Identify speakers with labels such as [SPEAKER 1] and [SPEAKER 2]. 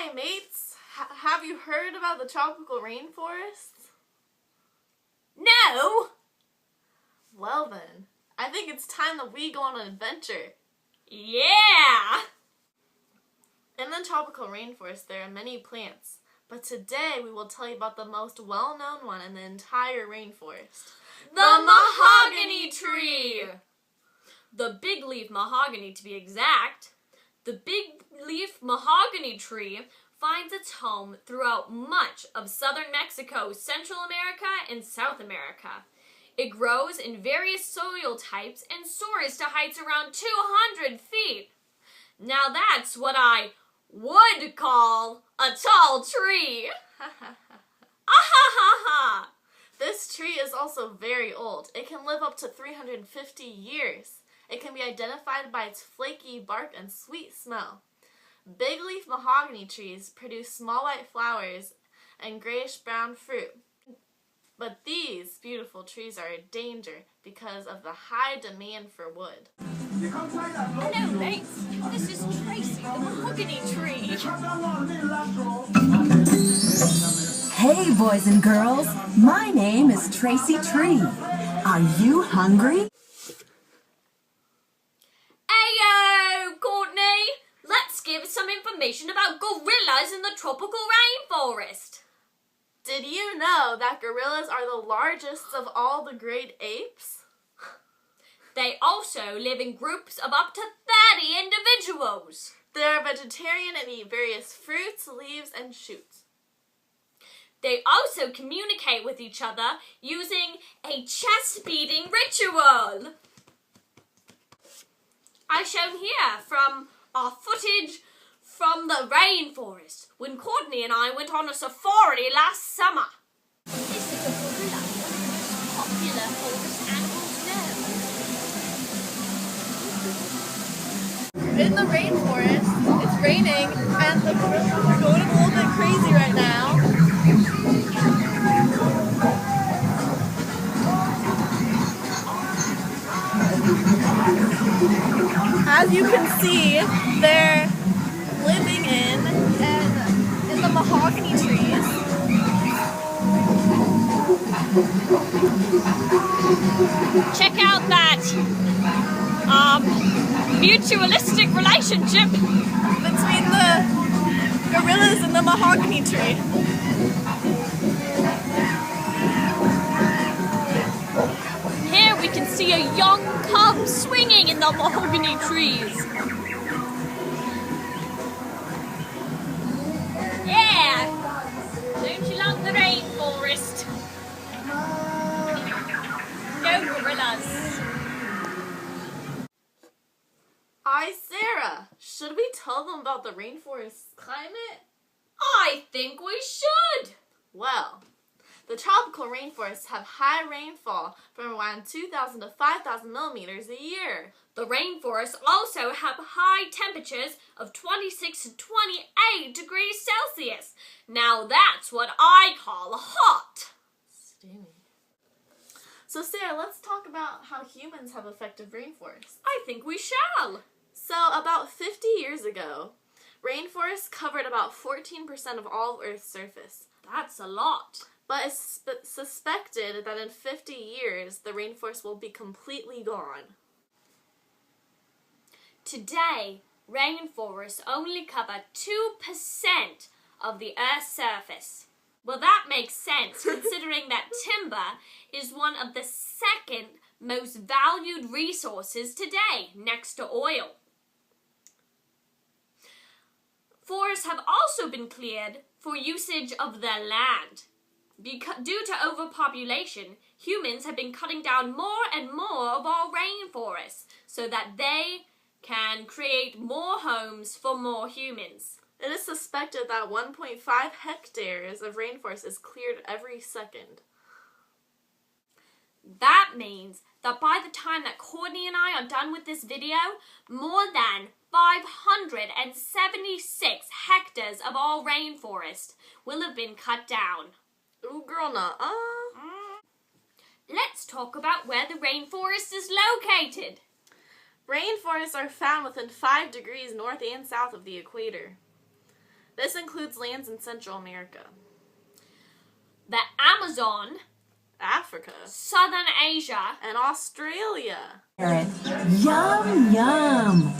[SPEAKER 1] Hi mates, have you heard about the tropical rainforests?
[SPEAKER 2] No!
[SPEAKER 1] Well then, I think it's time that we go on an adventure.
[SPEAKER 2] Yeah!
[SPEAKER 1] In the tropical rainforest there are many plants, but today we will tell you about the most well-known one in the entire rainforest.
[SPEAKER 2] The mahogany tree! The big leaf mahogany, to be exact. The big leaf mahogany tree finds its home throughout much of southern Mexico, Central America, and South America. It grows in various soil types and soars to heights around 200 feet. Now that's what I would call a tall tree. Ahahaha!
[SPEAKER 1] This tree is also very old. It can live up to 350 years. It can be identified by its flaky bark and sweet smell. Big leaf mahogany trees produce small white flowers and grayish-brown fruit. But these beautiful trees are a danger because of the high demand for wood.
[SPEAKER 2] Hello, mates. This is Tracy, the mahogany tree.
[SPEAKER 3] Hey, boys and girls. My name is Tracy Tree. Are you hungry?
[SPEAKER 2] Ayo, Courtney! Let's give some information about gorillas in the tropical rainforest.
[SPEAKER 1] Did you know that gorillas are the largest of all the great apes?
[SPEAKER 2] They also live in groups of up to 30 individuals.
[SPEAKER 1] They are vegetarian and eat various fruits, leaves, and shoots.
[SPEAKER 2] They also communicate with each other using a chest-beating ritual. As shown here from our footage from the rainforest when Courtney and I went on a safari last summer. This is a gorilla, one of the most popular forest animals known.
[SPEAKER 1] In the rainforest, it's raining, and the gorillas are going a little bit crazy right now. As you can see, they're living in the mahogany trees.
[SPEAKER 2] Check out that mutualistic relationship
[SPEAKER 1] Between the gorillas and the mahogany tree.
[SPEAKER 2] Here we can see a young cub swinging in the mahogany trees. Yeah! Don't you love the rainforest? Go gorillas!
[SPEAKER 1] Hi, Sarah. Should we tell them about the rainforest climate?
[SPEAKER 2] I think we should!
[SPEAKER 1] Well, the tropical rainforests have high rainfall from around 2,000 to 5,000 millimeters a year.
[SPEAKER 2] The rainforests also have high temperatures of 26 to 28 degrees Celsius. Now that's what I call hot.
[SPEAKER 1] Steamy. So Sarah, let's talk about how humans have affected rainforests.
[SPEAKER 2] I think we shall.
[SPEAKER 1] So about 50 years ago, rainforests covered about 14% of all of Earth's surface.
[SPEAKER 2] That's a lot.
[SPEAKER 1] But it's suspected that in 50 years, the rainforest will be completely gone.
[SPEAKER 2] Today, rainforests only cover 2% of the Earth's surface. Well, that makes sense considering that timber is one of the second most valued resources today, next to oil. Forests have also been cleared for usage of their land. Due to overpopulation, humans have been cutting down more and more of our rainforests so that they can create more homes for more humans.
[SPEAKER 1] It is suspected that 1.5 hectares of rainforest is cleared every second.
[SPEAKER 2] That means that by the time that Courtney and I are done with this video, more than 576 hectares of our rainforest will have been cut down.
[SPEAKER 1] Ooh, girl, nuh-uh.
[SPEAKER 2] Let's talk about where the rainforest is located.
[SPEAKER 1] Rainforests are found within 5 degrees north and south of the equator. This includes lands in Central America,
[SPEAKER 2] The Amazon,
[SPEAKER 1] Africa,
[SPEAKER 2] Southern Asia,
[SPEAKER 1] and Australia.
[SPEAKER 3] Yum, yum.